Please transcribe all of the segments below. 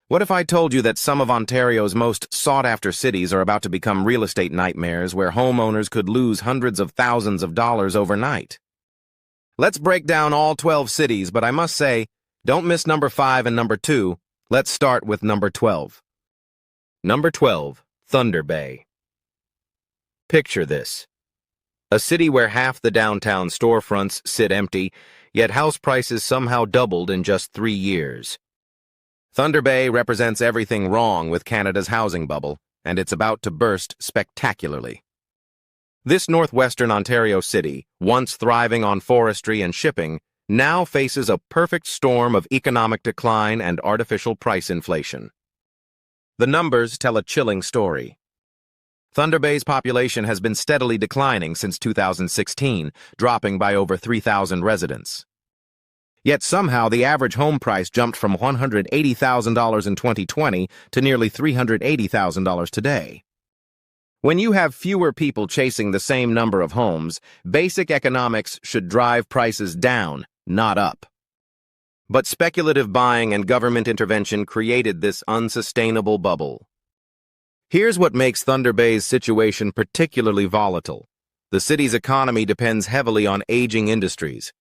What if I told you that some of Ontario's most sought-after cities are about to become real estate nightmares where homeowners could lose hundreds of thousands of dollars overnight? Let's break down all 12 cities, but I must say, don't miss number 5 and number 2. Let's start with number 12. Number 12, Thunder Bay. Picture this. A city where half the downtown storefronts sit empty, yet house prices somehow doubled in just 3 years. Thunder Bay represents everything wrong with Canada's housing bubble, and it's about to burst spectacularly. This northwestern Ontario city, once thriving on forestry and shipping, now faces a perfect storm of economic decline and artificial price inflation. The numbers tell a chilling story. Thunder Bay's population has been steadily declining since 2016, dropping by over 3,000 residents. Yet somehow the average home price jumped from $180,000 in 2020 to nearly $380,000 today. When you have fewer people chasing the same number of homes, basic economics should drive prices down, not up. But speculative buying and government intervention created this unsustainable bubble. Here's what makes Thunder Bay's situation particularly volatile. The city's economy depends heavily on aging industries.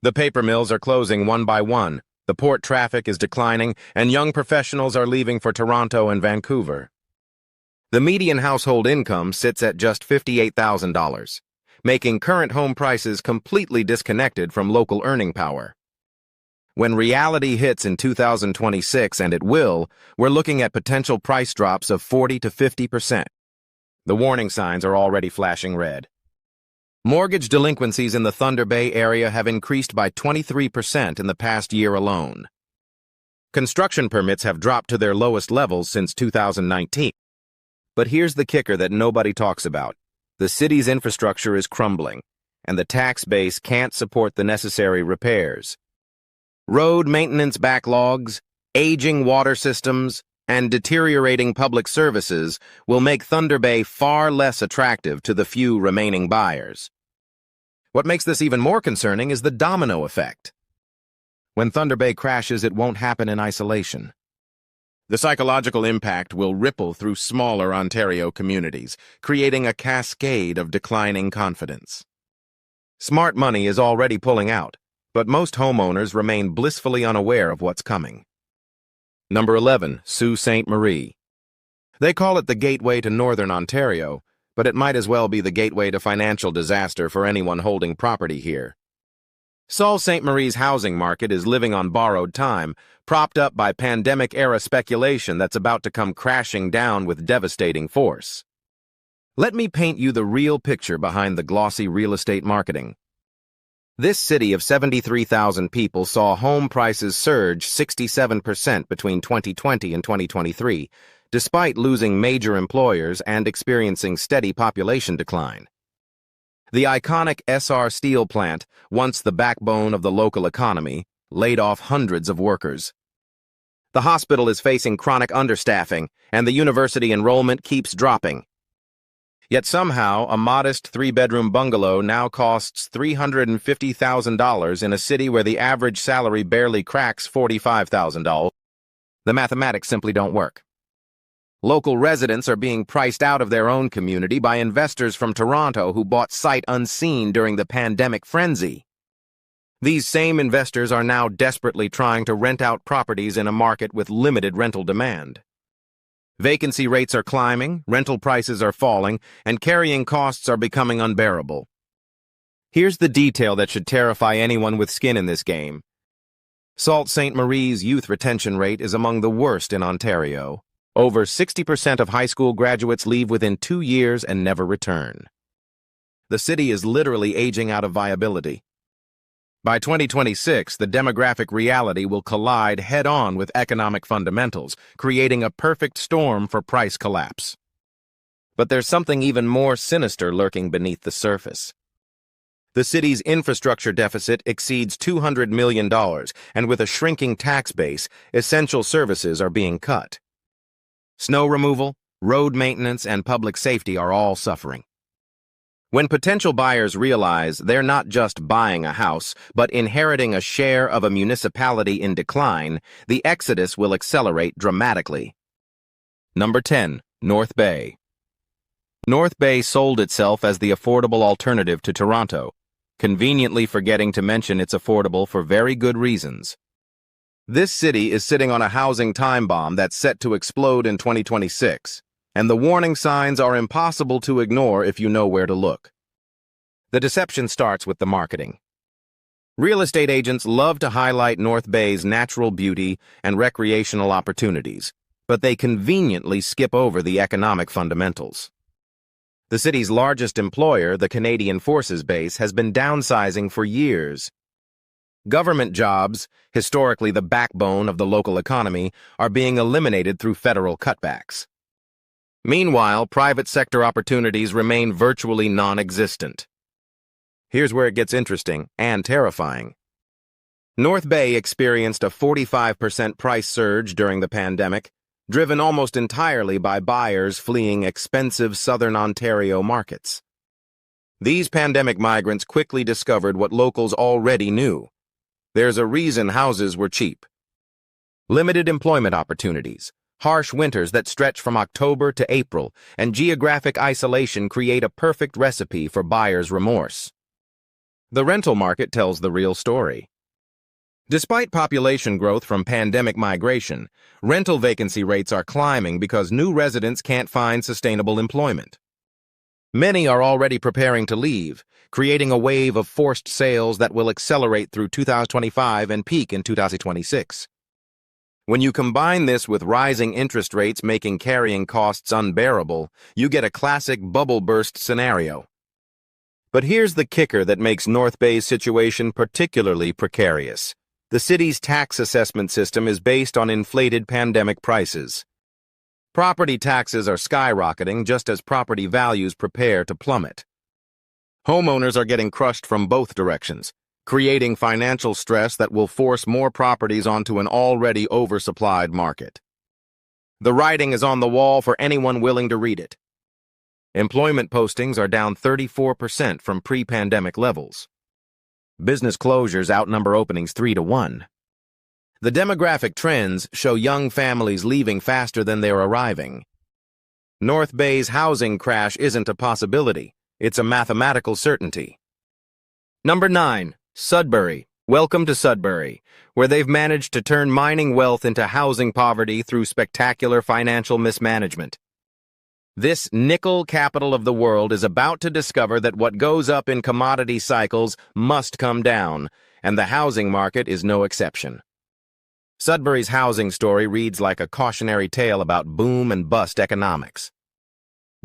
The paper mills are closing one by one, the port traffic is declining, and young professionals are leaving for Toronto and Vancouver. The median household income sits at just $58,000, making current home prices completely disconnected from local earning power. When reality hits in 2026, and it will, we're looking at potential price drops of 40 to 50%. The warning signs are already flashing red. Mortgage delinquencies in the Thunder Bay area have increased by 23% in the past year alone. Construction permits have dropped to their lowest levels since 2019. But here's the kicker that nobody talks about. The city's infrastructure is crumbling, and the tax base can't support the necessary repairs. Road maintenance backlogs, aging water systems, and deteriorating public services will make Thunder Bay far less attractive to the few remaining buyers. What makes this even more concerning is the domino effect. When Thunder Bay crashes, it won't happen in isolation. The psychological impact will ripple through smaller Ontario communities, creating a cascade of declining confidence. Smart money is already pulling out, but most homeowners remain blissfully unaware of what's coming. Number 11, Sault Ste. Marie. They call it the gateway to Northern Ontario, but it might as well be the gateway to financial disaster for anyone holding property here. Sault Ste. Marie's housing market is living on borrowed time, propped up by pandemic-era speculation that's about to come crashing down with devastating force. Let me paint you the real picture behind the glossy real estate marketing. This city of 73,000 people saw home prices surge 67% between 2020 and 2023, despite losing major employers and experiencing steady population decline. The iconic SR Steel plant, once the backbone of the local economy, laid off hundreds of workers. The hospital is facing chronic understaffing, and the university enrollment keeps dropping. Yet somehow, a modest 3-bedroom bungalow now costs $350,000 in a city where the average salary barely cracks $45,000. The mathematics simply don't work. Local residents are being priced out of their own community by investors from Toronto who bought sight unseen during the pandemic frenzy. These same investors are now desperately trying to rent out properties in a market with limited rental demand. Vacancy rates are climbing, rental prices are falling, and carrying costs are becoming unbearable. Here's the detail that should terrify anyone with skin in this game. Sault Ste. Marie's youth retention rate is among the worst in Ontario. Over 60% of high school graduates leave within 2 years and never return. The city is literally aging out of viability. By 2026, the demographic reality will collide head-on with economic fundamentals, creating a perfect storm for price collapse. But there's something even more sinister lurking beneath the surface. The city's infrastructure deficit exceeds $200 million, and with a shrinking tax base, essential services are being cut. Snow removal, road maintenance, and public safety are all suffering. When potential buyers realize they're not just buying a house, but inheriting a share of a municipality in decline, the exodus will accelerate dramatically. Number 10. North Bay. North Bay sold itself as the affordable alternative to Toronto, conveniently forgetting to mention it's affordable for very good reasons. This city is sitting on a housing time bomb that's set to explode in 2026, and the warning signs are impossible to ignore if you know where to look. The deception starts with the marketing. Real estate agents love to highlight North Bay's natural beauty and recreational opportunities, but they conveniently skip over the economic fundamentals. The city's largest employer, the Canadian Forces Base, has been downsizing for years. Government jobs, historically the backbone of the local economy, are being eliminated through federal cutbacks. Meanwhile, private sector opportunities remain virtually non-existent. Here's where it gets interesting and terrifying. North Bay experienced a 45% price surge during the pandemic, driven almost entirely by buyers fleeing expensive southern Ontario markets. These pandemic migrants quickly discovered what locals already knew. There's a reason houses were cheap. Limited employment opportunities, harsh winters that stretch from October to April, and geographic isolation create a perfect recipe for buyer's remorse. The rental market tells the real story. Despite population growth from pandemic migration, rental vacancy rates are climbing because new residents can't find sustainable employment. Many are already preparing to leave, creating a wave of forced sales that will accelerate through 2025 and peak in 2026. When you combine this with rising interest rates making carrying costs unbearable, you get a classic bubble burst scenario. But here's the kicker that makes North Bay's situation particularly precarious. The city's tax assessment system is based on inflated pandemic prices. Property taxes are skyrocketing just as property values prepare to plummet. Homeowners are getting crushed from both directions, creating financial stress that will force more properties onto an already oversupplied market. The writing is on the wall for anyone willing to read it. Employment postings are down 34% from pre-pandemic levels. Business closures outnumber openings 3-1. The demographic trends show young families leaving faster than they're arriving. North Bay's housing crash isn't a possibility, it's a mathematical certainty. Number 9. Sudbury. Welcome to Sudbury, where they've managed to turn mining wealth into housing poverty through spectacular financial mismanagement. This nickel capital of the world is about to discover that what goes up in commodity cycles must come down, and the housing market is no exception. Sudbury's housing story reads like a cautionary tale about boom and bust economics.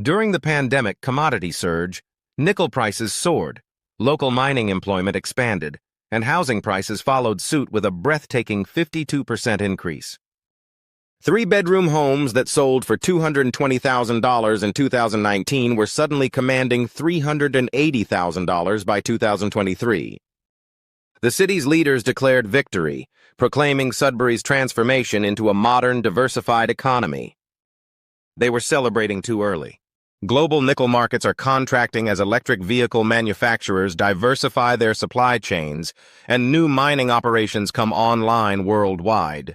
During the pandemic commodity surge, nickel prices soared, local mining employment expanded, and housing prices followed suit with a breathtaking 52% increase. Three-bedroom homes that sold for $220,000 in 2019 were suddenly commanding $380,000 by 2023. The city's leaders declared victory, proclaiming Sudbury's transformation into a modern, diversified economy. They were celebrating too early. Global nickel markets are contracting as electric vehicle manufacturers diversify their supply chains, and new mining operations come online worldwide.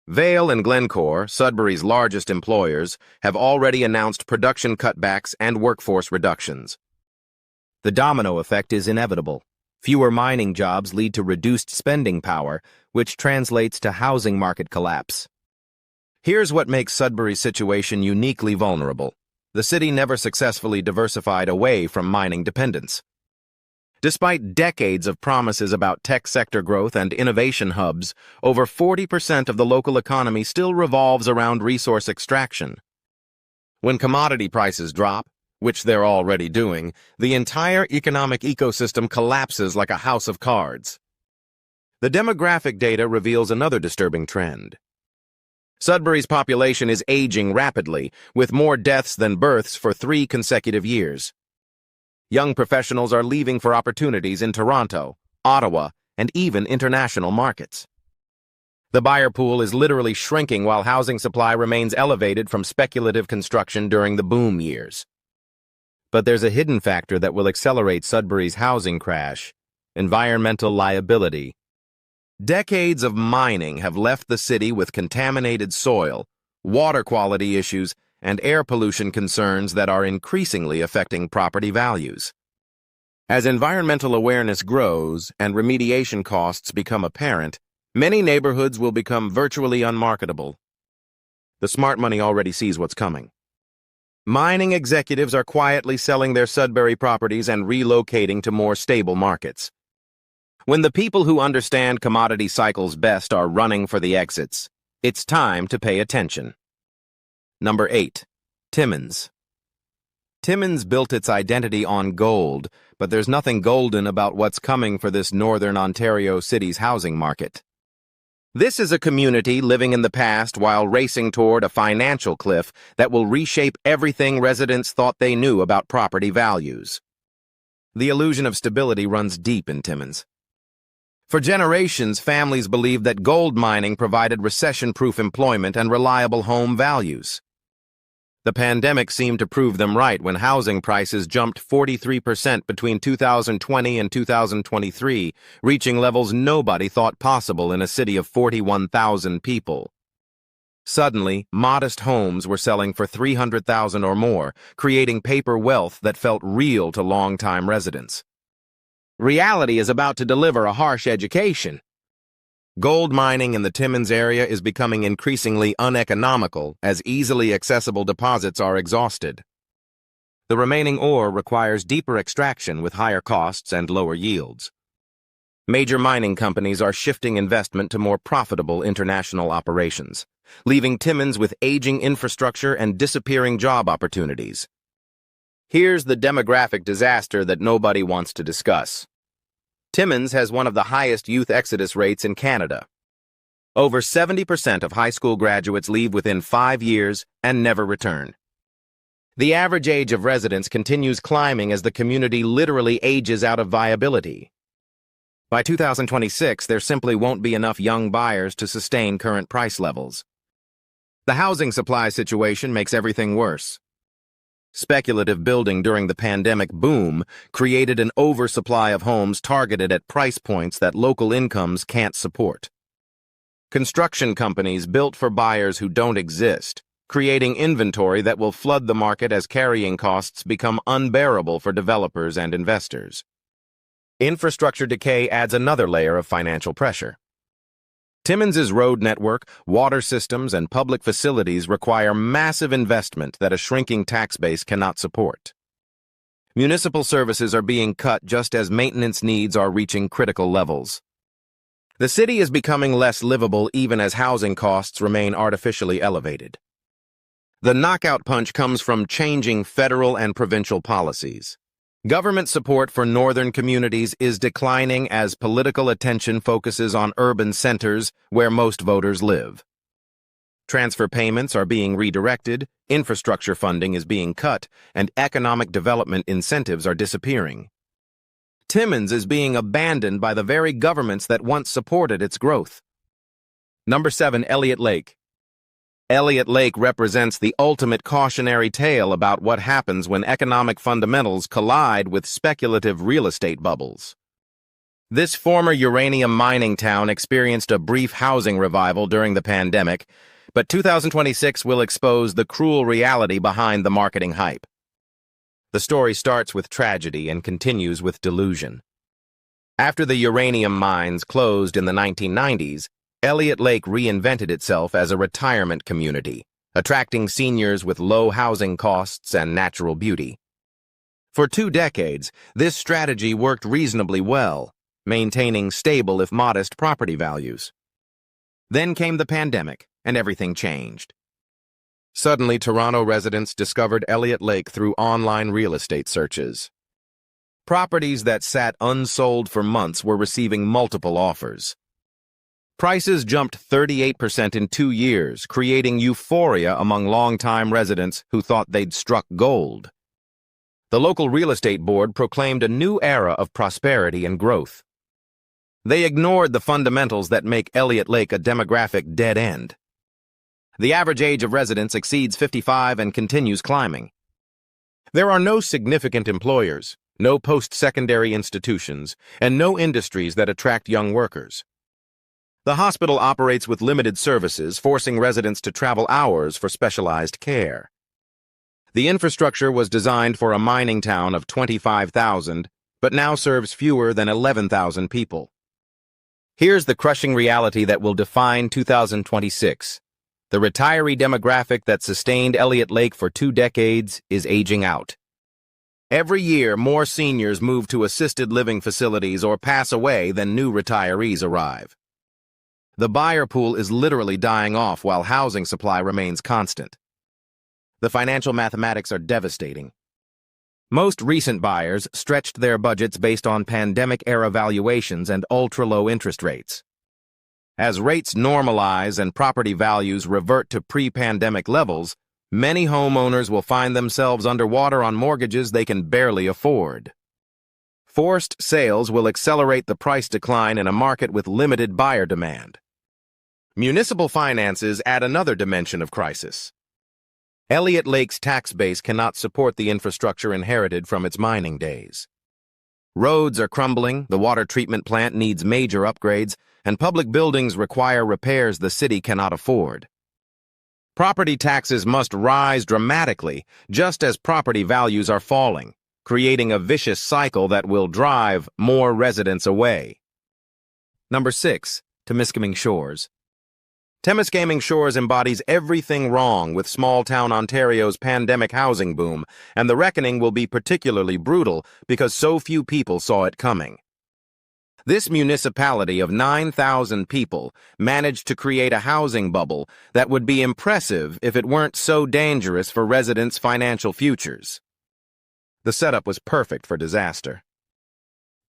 Vail and Glencore, Sudbury's largest employers, have already announced production cutbacks and workforce reductions. The domino effect is inevitable. Fewer mining jobs lead to reduced spending power, which translates to housing market collapse. Here's what makes Sudbury's situation uniquely vulnerable. The city never successfully diversified away from mining dependence. Despite decades of promises about tech sector growth and innovation hubs, over 40% of the local economy still revolves around resource extraction. When commodity prices drop, which they're already doing, the entire economic ecosystem collapses like a house of cards. The demographic data reveals another disturbing trend. Sudbury's population is aging rapidly, with more deaths than births for 3 consecutive years. Young professionals are leaving for opportunities in Toronto, Ottawa, and even international markets. The buyer pool is literally shrinking while housing supply remains elevated from speculative construction during the boom years. But there's a hidden factor that will accelerate Sudbury's housing crash: environmental liability. Decades of mining have left the city with contaminated soil, water quality issues, and air pollution concerns that are increasingly affecting property values. As environmental awareness grows and remediation costs become apparent, many neighborhoods will become virtually unmarketable. The smart money already sees what's coming. Mining executives are quietly selling their Sudbury properties and relocating to more stable markets. When the people who understand commodity cycles best are running for the exits, it's time to pay attention. Number 8. Timmins. Timmins built its identity on gold, but there's nothing golden about what's coming for this northern Ontario city's housing market. This is a community living in the past while racing toward a financial cliff that will reshape everything residents thought they knew about property values. The illusion of stability runs deep in Timmins. For generations, families believed that gold mining provided recession-proof employment and reliable home values. The pandemic seemed to prove them right when housing prices jumped 43% between 2020 and 2023, reaching levels nobody thought possible in a city of 41,000 people. Suddenly, modest homes were selling for $300,000 or more, creating paper wealth that felt real to longtime residents. Reality is about to deliver a harsh education. Gold mining in the Timmins area is becoming increasingly uneconomical as easily accessible deposits are exhausted. The remaining ore requires deeper extraction with higher costs and lower yields. Major mining companies are shifting investment to more profitable international operations, leaving Timmins with aging infrastructure and disappearing job opportunities. Here's the demographic disaster that nobody wants to discuss. Timmins has one of the highest youth exodus rates in Canada. Over 70% of high school graduates leave within 5 years and never return. The average age of residents continues climbing as the community literally ages out of viability. By 2026, there simply won't be enough young buyers to sustain current price levels. The housing supply situation makes everything worse. Speculative building during the pandemic boom created an oversupply of homes targeted at price points that local incomes can't support. Construction companies built for buyers who don't exist, creating inventory that will flood the market as carrying costs become unbearable for developers and investors. Infrastructure decay adds another layer of financial pressure. Timmins' road network, water systems, and public facilities require massive investment that a shrinking tax base cannot support. Municipal services are being cut just as maintenance needs are reaching critical levels. The city is becoming less livable even as housing costs remain artificially elevated. The knockout punch comes from changing federal and provincial policies. Government support for northern communities is declining as political attention focuses on urban centers where most voters live. Transfer payments are being redirected, infrastructure funding is being cut, and economic development incentives are disappearing. Timmins is being abandoned by the very governments that once supported its growth. Number 7. Elliott Lake. Elliott Lake represents the ultimate cautionary tale about what happens when economic fundamentals collide with speculative real estate bubbles. This former uranium mining town experienced a brief housing revival during the pandemic, but 2026 will expose the cruel reality behind the marketing hype. The story starts with tragedy and continues with delusion. After the uranium mines closed in the 1990s, Elliott Lake reinvented itself as a retirement community, attracting seniors with low housing costs and natural beauty. For 2 decades, this strategy worked reasonably well, maintaining stable if modest property values. Then came the pandemic, and everything changed. Suddenly, Toronto residents discovered Elliott Lake through online real estate searches. Properties that sat unsold for months were receiving multiple offers. Prices jumped 38% in 2 years, creating euphoria among longtime residents who thought they'd struck gold. The local real estate board proclaimed a new era of prosperity and growth. They ignored the fundamentals that make Elliott Lake a demographic dead end. The average age of residents exceeds 55 and continues climbing. There are no significant employers, no post-secondary institutions, and no industries that attract young workers. The hospital operates with limited services, forcing residents to travel hours for specialized care. The infrastructure was designed for a mining town of 25,000, but now serves fewer than 11,000 people. Here's the crushing reality that will define 2026. The retiree demographic that sustained Elliott Lake for 2 decades is aging out. Every year, more seniors move to assisted living facilities or pass away than new retirees arrive. The buyer pool is literally dying off while housing supply remains constant. The financial mathematics are devastating. Most recent buyers stretched their budgets based on pandemic-era valuations and ultra-low interest rates. As rates normalize and property values revert to pre-pandemic levels, many homeowners will find themselves underwater on mortgages they can barely afford. Forced sales will accelerate the price decline in a market with limited buyer demand. Municipal finances add another dimension of crisis. Elliott Lake's tax base cannot support the infrastructure inherited from its mining days. Roads are crumbling, the water treatment plant needs major upgrades, and public buildings require repairs the city cannot afford. Property taxes must rise dramatically, just as property values are falling, creating a vicious cycle that will drive more residents away. Number 6. Temiskaming Shores. Temiskaming Shores embodies everything wrong with small-town Ontario's pandemic housing boom, and the reckoning will be particularly brutal because so few people saw it coming. This municipality of 9,000 people managed to create a housing bubble that would be impressive if it weren't so dangerous for residents' financial futures. The setup was perfect for disaster.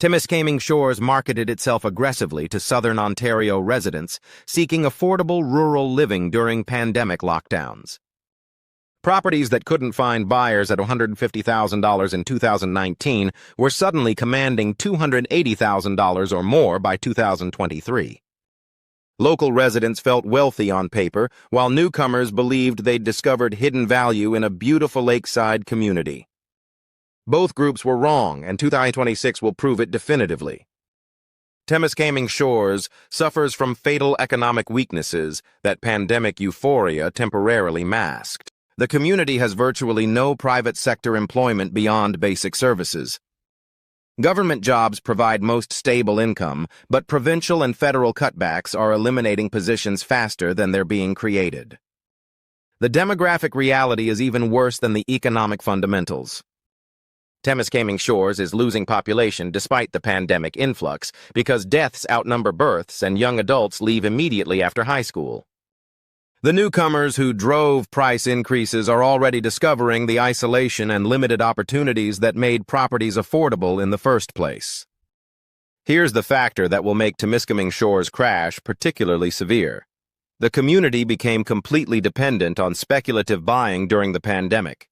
Temiskaming Shores marketed itself aggressively to southern Ontario residents seeking affordable rural living during pandemic lockdowns. Properties that couldn't find buyers at $150,000 in 2019 were suddenly commanding $280,000 or more by 2023. Local residents felt wealthy on paper, while newcomers believed they'd discovered hidden value in a beautiful lakeside community. Both groups were wrong, and 2026 will prove it definitively. Temiskaming Shores suffers from fatal economic weaknesses that pandemic euphoria temporarily masked. The community has virtually no private sector employment beyond basic services. Government jobs provide most stable income, but provincial and federal cutbacks are eliminating positions faster than they're being created. The demographic reality is even worse than the economic fundamentals. Temiskaming Shores is losing population despite the pandemic influx because deaths outnumber births and young adults leave immediately after high school. The newcomers who drove price increases are already discovering the isolation and limited opportunities that made properties affordable in the first place. Here's the factor that will make Temiskaming Shores' crash particularly severe. The community became completely dependent on speculative buying during the pandemic.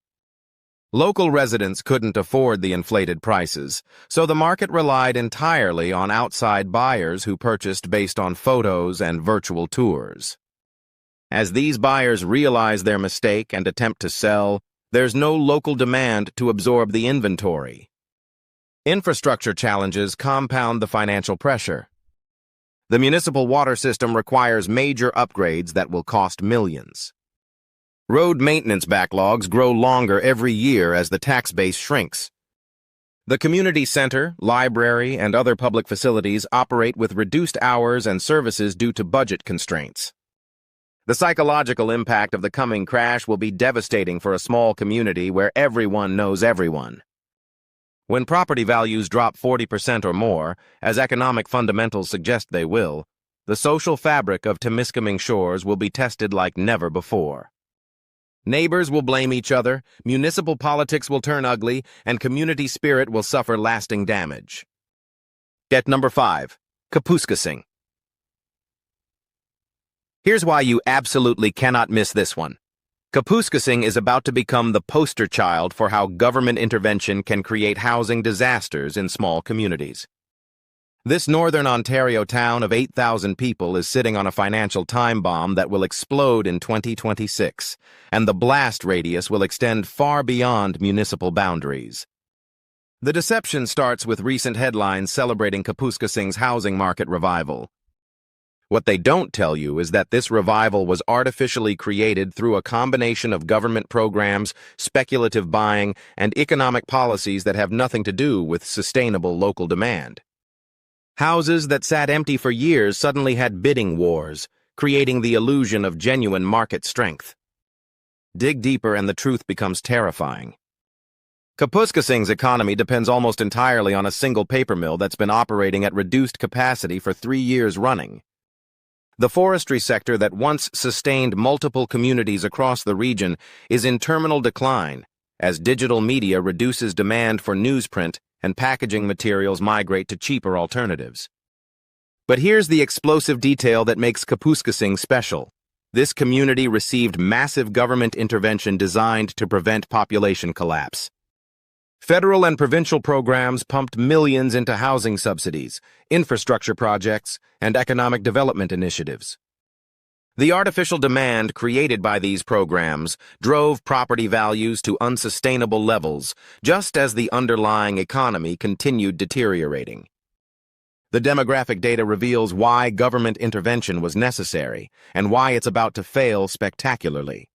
Local residents couldn't afford the inflated prices, so the market relied entirely on outside buyers who purchased based on photos and virtual tours. As these buyers realize their mistake and attempt to sell, there's no local demand to absorb the inventory. Infrastructure challenges compound the financial pressure. The municipal water system requires major upgrades that will cost millions. Road maintenance backlogs grow longer every year as the tax base shrinks. The community center, library, and other public facilities operate with reduced hours and services due to budget constraints. The psychological impact of the coming crash will be devastating for a small community where everyone knows everyone. When property values drop 40% or more, as economic fundamentals suggest they will, the social fabric of Temiskaming Shores will be tested like never before. Neighbors will blame each other, municipal politics will turn ugly, and community spirit will suffer lasting damage. Get number 5. Kapuskasing. Here's why you absolutely cannot miss this one. Kapuskasing is about to become the poster child for how government intervention can create housing disasters in small communities. This northern Ontario town of 8,000 people is sitting on a financial time bomb that will explode in 2026, and the blast radius will extend far beyond municipal boundaries. The deception starts with recent headlines celebrating Kapuskasing's housing market revival. What they don't tell you is that this revival was artificially created through a combination of government programs, speculative buying, and economic policies that have nothing to do with sustainable local demand. Houses that sat empty for years suddenly had bidding wars, creating the illusion of genuine market strength. Dig deeper and the truth becomes terrifying. Kapuskasing's economy depends almost entirely on a single paper mill that's been operating at reduced capacity for 3 years running. The forestry sector that once sustained multiple communities across the region is in terminal decline as digital media reduces demand for newsprint and packaging materials migrate to cheaper alternatives. But here's the explosive detail that makes Kapuskasing special. This community received massive government intervention designed to prevent population collapse. Federal and provincial programs pumped millions into housing subsidies, infrastructure projects, and economic development initiatives. The artificial demand created by these programs drove property values to unsustainable levels, just as the underlying economy continued deteriorating. The demographic data reveals why government intervention was necessary and why it's about to fail spectacularly.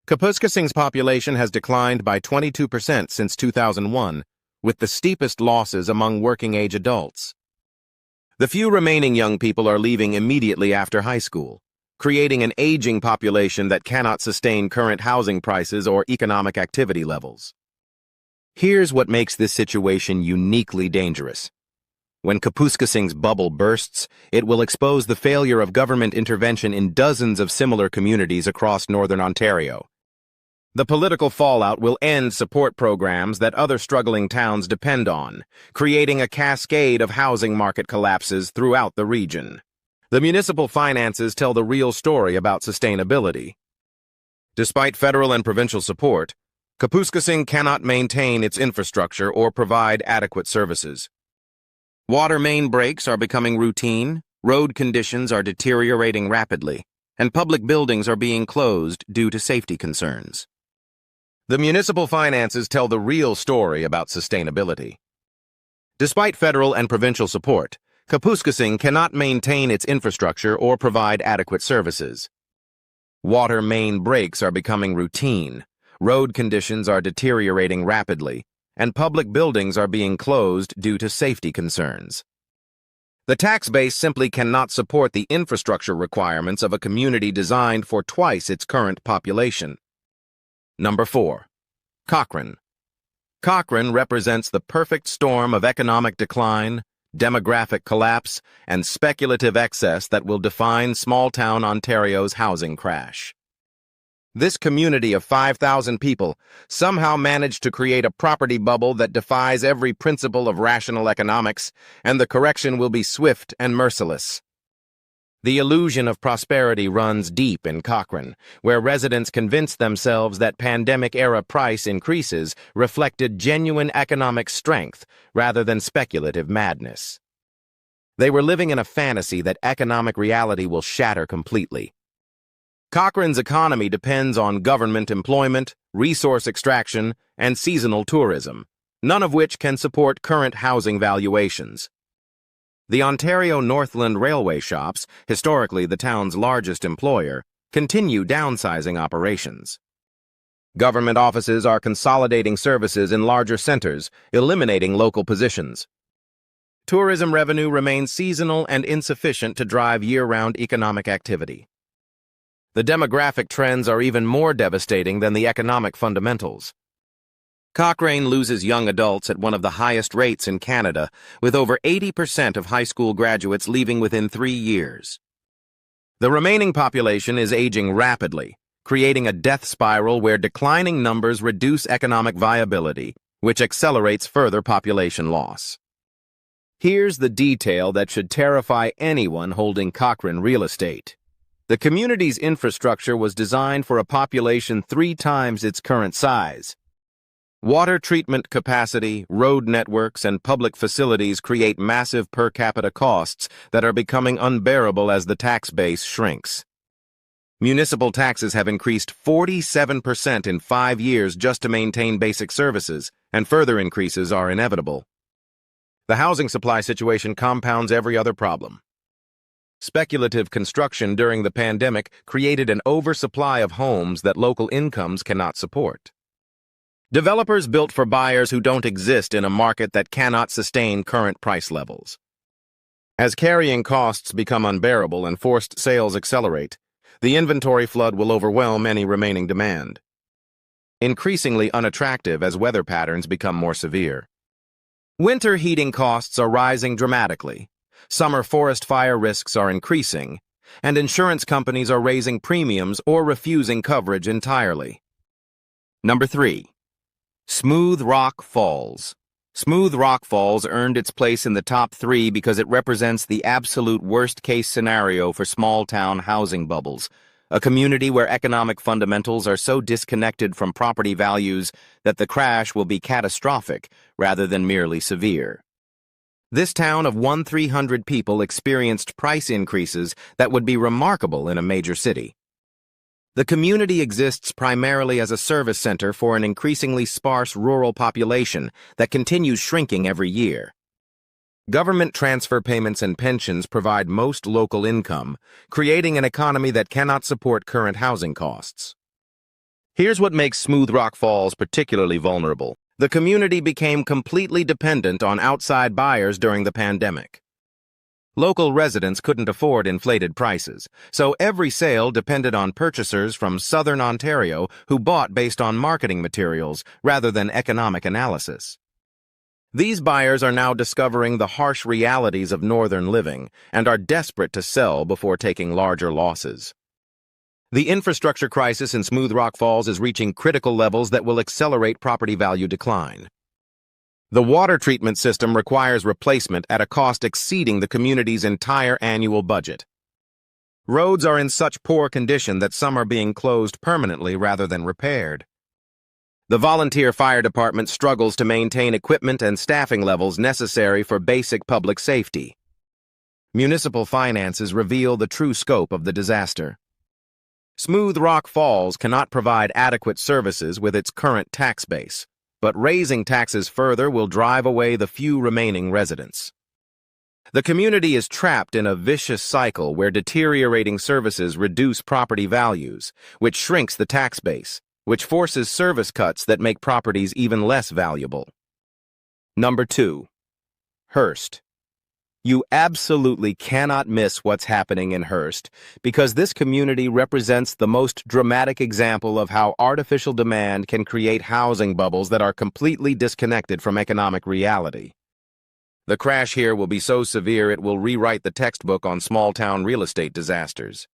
Kapuskasing's population has declined by 22% since 2001, with the steepest losses among working-age adults. The few remaining young people are leaving immediately after high school, creating an aging population that cannot sustain current housing prices or economic activity levels. Here's what makes this situation uniquely dangerous. When Kapuskasing's bubble bursts, it will expose the failure of government intervention in dozens of similar communities across northern Ontario. The political fallout will end support programs that other struggling towns depend on, creating a cascade of housing market collapses throughout the region. The municipal finances tell the real story about sustainability. Despite federal and provincial support, Kapuskasing cannot maintain its infrastructure or provide adequate services. Water main breaks are becoming routine, road conditions are deteriorating rapidly, and public buildings are being closed due to safety concerns. The municipal finances tell the real story about sustainability. Despite federal and provincial support, Kapuskasing cannot maintain its infrastructure or provide adequate services. Water main breaks are becoming routine, road conditions are deteriorating rapidly, and public buildings are being closed due to safety concerns. The tax base simply cannot support the infrastructure requirements of a community designed for twice its current population. Number 4. Cochrane. Cochrane represents the perfect storm of economic decline, demographic collapse, and speculative excess that will define small-town Ontario's housing crash. This community of 5,000 people somehow managed to create a property bubble that defies every principle of rational economics, and the correction will be swift and merciless. The illusion of prosperity runs deep in Cochrane, where residents convinced themselves that pandemic-era price increases reflected genuine economic strength rather than speculative madness. They were living in a fantasy that economic reality will shatter completely. Cochrane's economy depends on government employment, resource extraction, and seasonal tourism, none of which can support current housing valuations. The Ontario Northland Railway Shops, historically the town's largest employer, continue downsizing operations. Government offices are consolidating services in larger centers, eliminating local positions. Tourism revenue remains seasonal and insufficient to drive year-round economic activity. The demographic trends are even more devastating than the economic fundamentals. Cochrane loses young adults at one of the highest rates in Canada, with over 80% of high school graduates leaving within 3 years. The remaining population is aging rapidly, creating a death spiral where declining numbers reduce economic viability, which accelerates further population loss. Here's the detail that should terrify anyone holding Cochrane real estate. The community's infrastructure was designed for a population 3 times its current size. Water treatment capacity, road networks, and public facilities create massive per capita costs that are becoming unbearable as the tax base shrinks. Municipal taxes have increased 47% in 5 years just to maintain basic services, and further increases are inevitable. The housing supply situation compounds every other problem. Speculative construction during the pandemic created an oversupply of homes that local incomes cannot support. Developers built for buyers who don't exist in a market that cannot sustain current price levels. As carrying costs become unbearable and forced sales accelerate, the inventory flood will overwhelm any remaining demand. Increasingly unattractive as weather patterns become more severe. Winter heating costs are rising dramatically, summer forest fire risks are increasing, and insurance companies are raising premiums or refusing coverage entirely. Number 3. Smooth Rock Falls. Smooth Rock Falls earned its place in the top 3 because it represents the absolute worst-case scenario for small-town housing bubbles, a community where economic fundamentals are so disconnected from property values that the crash will be catastrophic rather than merely severe. This town of 1,300 people experienced price increases that would be remarkable in a major city. The community exists primarily as a service center for an increasingly sparse rural population that continues shrinking every year. Government transfer payments and pensions provide most local income, creating an economy that cannot support current housing costs. Here's what makes Smooth Rock Falls particularly vulnerable. The community became completely dependent on outside buyers during the pandemic. Local residents couldn't afford inflated prices, so every sale depended on purchasers from southern Ontario who bought based on marketing materials rather than economic analysis. These buyers are now discovering the harsh realities of northern living and are desperate to sell before taking larger losses. The infrastructure crisis in Smooth Rock Falls is reaching critical levels that will accelerate property value decline. The water treatment system requires replacement at a cost exceeding the community's entire annual budget. Roads are in such poor condition that some are being closed permanently rather than repaired. The volunteer fire department struggles to maintain equipment and staffing levels necessary for basic public safety. Municipal finances reveal the true scope of the disaster. Smooth Rock Falls cannot provide adequate services with its current tax base, but raising taxes further will drive away the few remaining residents. The community is trapped in a vicious cycle where deteriorating services reduce property values, which shrinks the tax base, which forces service cuts that make properties even less valuable. Number 2. Hearst. You absolutely cannot miss what's happening in Hearst because this community represents the most dramatic example of how artificial demand can create housing bubbles that are completely disconnected from economic reality. The crash here will be so severe it will rewrite the textbook on small-town real estate disasters.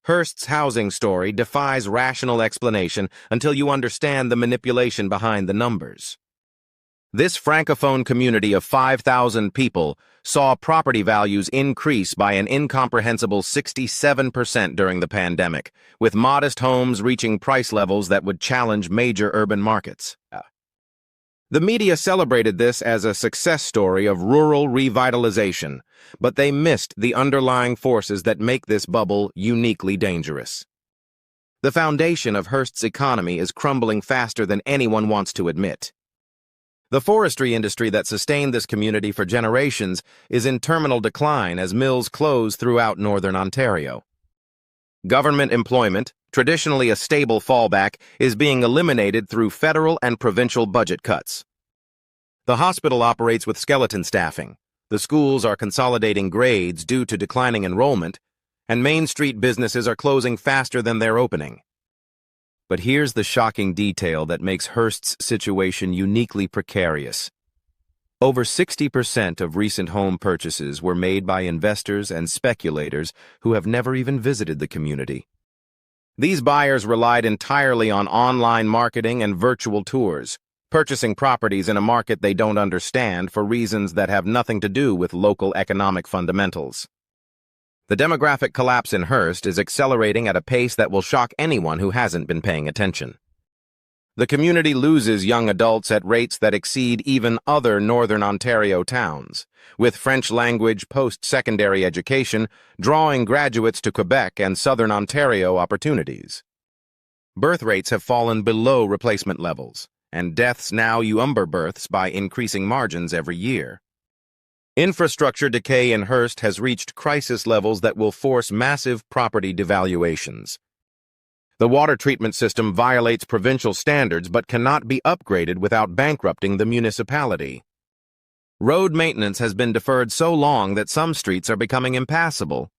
Hearst's housing story defies rational explanation until you understand the manipulation behind the numbers. This francophone community of 5,000 people saw property values increase by an incomprehensible 67% during the pandemic, with modest homes reaching price levels that would challenge major urban markets. The media celebrated this as a success story of rural revitalization, but they missed the underlying forces that make this bubble uniquely dangerous. The foundation of Hearst's economy is crumbling faster than anyone wants to admit. The forestry industry that sustained this community for generations is in terminal decline as mills close throughout northern Ontario. Government employment, traditionally a stable fallback, is being eliminated through federal and provincial budget cuts. The hospital operates with skeleton staffing, the schools are consolidating grades due to declining enrollment, and Main Street businesses are closing faster than they're opening. But here's the shocking detail that makes Hearst's situation uniquely precarious. Over 60% of recent home purchases were made by investors and speculators who have never even visited the community. These buyers relied entirely on online marketing and virtual tours, purchasing properties in a market they don't understand for reasons that have nothing to do with local economic fundamentals. The demographic collapse in Hearst is accelerating at a pace that will shock anyone who hasn't been paying attention. The community loses young adults at rates that exceed even other Northern Ontario towns, with French-language post-secondary education drawing graduates to Quebec and Southern Ontario opportunities. Birth rates have fallen below replacement levels, and deaths now outnumber births by increasing margins every year. Infrastructure decay in Hearst has reached crisis levels that will force massive property devaluations. The water treatment system violates provincial standards but cannot be upgraded without bankrupting the municipality. Road maintenance has been deferred so long that some streets are becoming impassable.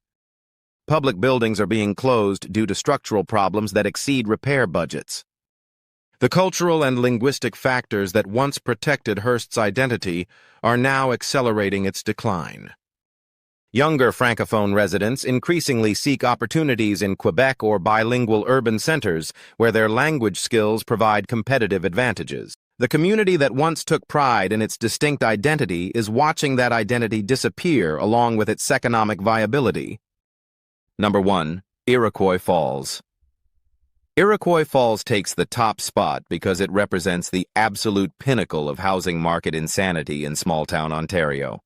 Public buildings are being closed due to structural problems that exceed repair budgets. The cultural and linguistic factors that once protected Hearst's identity are now accelerating its decline. Younger Francophone residents increasingly seek opportunities in Quebec or bilingual urban centers where their language skills provide competitive advantages. The community that once took pride in its distinct identity is watching that identity disappear along with its economic viability. Number 1. Iroquois Falls. Iroquois Falls takes the top spot because it represents the absolute pinnacle of housing market insanity in small-town Ontario.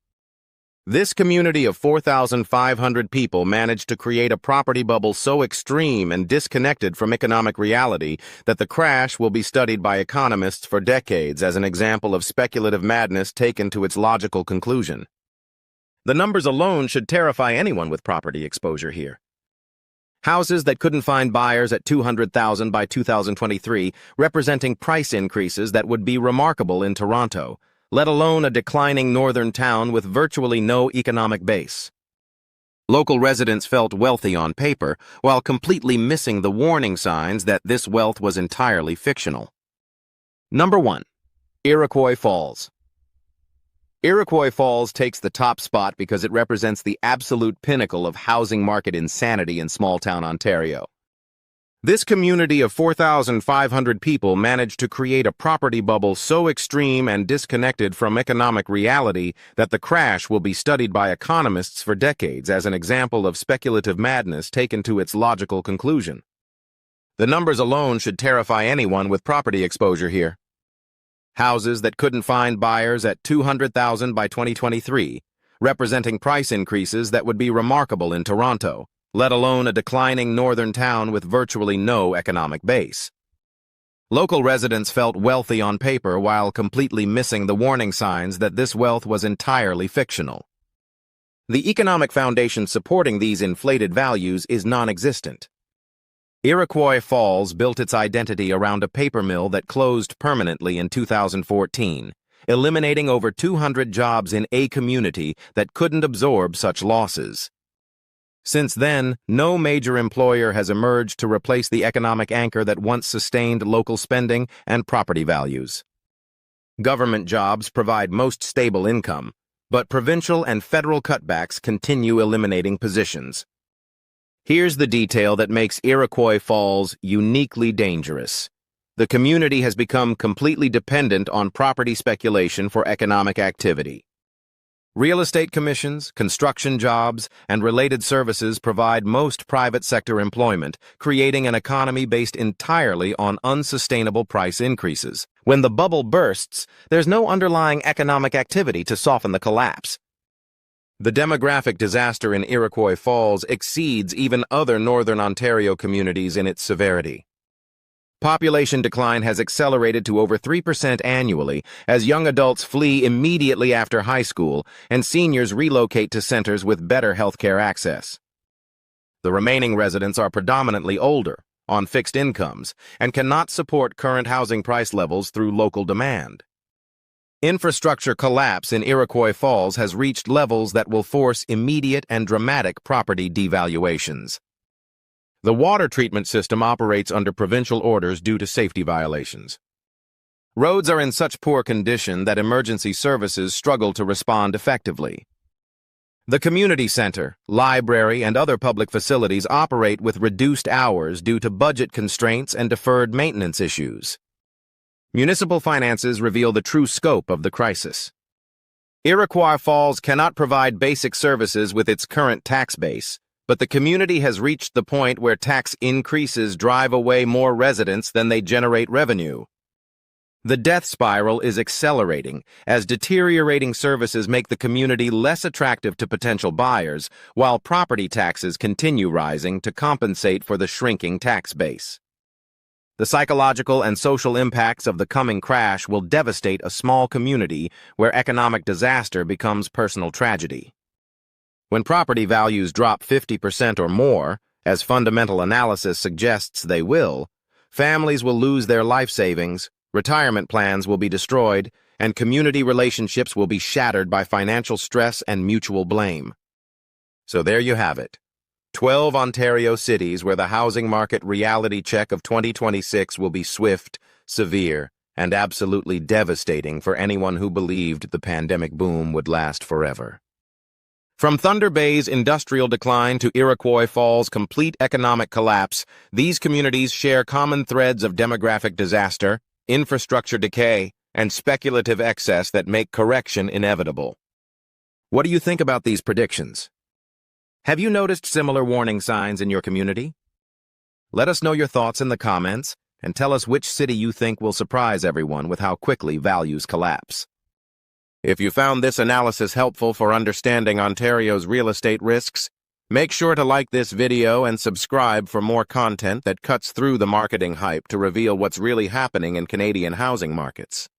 This community of 4,500 people managed to create a property bubble so extreme and disconnected from economic reality that the crash will be studied by economists for decades as an example of speculative madness taken to its logical conclusion. The numbers alone should terrify anyone with property exposure here. Houses that couldn't find buyers at $200,000 by 2023, representing price increases that would be remarkable in Toronto, let alone a declining northern town with virtually no economic base. Local residents felt wealthy on paper, while completely missing the warning signs that this wealth was entirely fictional. Number 1. Iroquois Falls. Iroquois Falls takes the top spot because it represents the absolute pinnacle of housing market insanity in small-town Ontario. This community of 4,500 people managed to create a property bubble so extreme and disconnected from economic reality that the crash will be studied by economists for decades as an example of speculative madness taken to its logical conclusion. The numbers alone should terrify anyone with property exposure here. Houses that couldn't find buyers at $200,000 by 2023, representing price increases that would be remarkable in Toronto, let alone a declining northern town with virtually no economic base. Local residents felt wealthy on paper while completely missing the warning signs that this wealth was entirely fictional. The economic foundation supporting these inflated values is non-existent. Iroquois Falls built its identity around a paper mill that closed permanently in 2014, eliminating over 200 jobs in a community that couldn't absorb such losses. Since then, no major employer has emerged to replace the economic anchor that once sustained local spending and property values. Government jobs provide most stable income, but provincial and federal cutbacks continue eliminating positions. Here's the detail that makes Iroquois Falls uniquely dangerous. The community has become completely dependent on property speculation for economic activity. Real estate commissions, construction jobs, and related services provide most private sector employment, creating an economy based entirely on unsustainable price increases. When the bubble bursts, there's no underlying economic activity to soften the collapse. The demographic disaster in Iroquois Falls exceeds even other Northern Ontario communities in its severity. Population decline has accelerated to over 3% annually as young adults flee immediately after high school and seniors relocate to centers with better healthcare access. The remaining residents are predominantly older, on fixed incomes, and cannot support current housing price levels through local demand. Infrastructure collapse in Iroquois Falls has reached levels that will force immediate and dramatic property devaluations. The water treatment system operates under provincial orders due to safety violations. Roads are in such poor condition that emergency services struggle to respond effectively. The community center, library, and other public facilities operate with reduced hours due to budget constraints and deferred maintenance issues. Municipal finances reveal the true scope of the crisis. Iroquois Falls cannot provide basic services with its current tax base, but the community has reached the point where tax increases drive away more residents than they generate revenue. The death spiral is accelerating as deteriorating services make the community less attractive to potential buyers, while property taxes continue rising to compensate for the shrinking tax base. The psychological and social impacts of the coming crash will devastate a small community where economic disaster becomes personal tragedy. When property values drop 50% or more, as fundamental analysis suggests they will, families will lose their life savings, retirement plans will be destroyed, and community relationships will be shattered by financial stress and mutual blame. So there you have it. 12 Ontario cities where the housing market reality check of 2026 will be swift, severe, and absolutely devastating for anyone who believed the pandemic boom would last forever. From Thunder Bay's industrial decline to Iroquois Falls' complete economic collapse, these communities share common threads of demographic disaster, infrastructure decay, and speculative excess that make correction inevitable. What do you think about these predictions? Have you noticed similar warning signs in your community? Let us know your thoughts in the comments and tell us which city you think will surprise everyone with how quickly values collapse. If you found this analysis helpful for understanding Ontario's real estate risks, make sure to like this video and subscribe for more content that cuts through the marketing hype to reveal what's really happening in Canadian housing markets.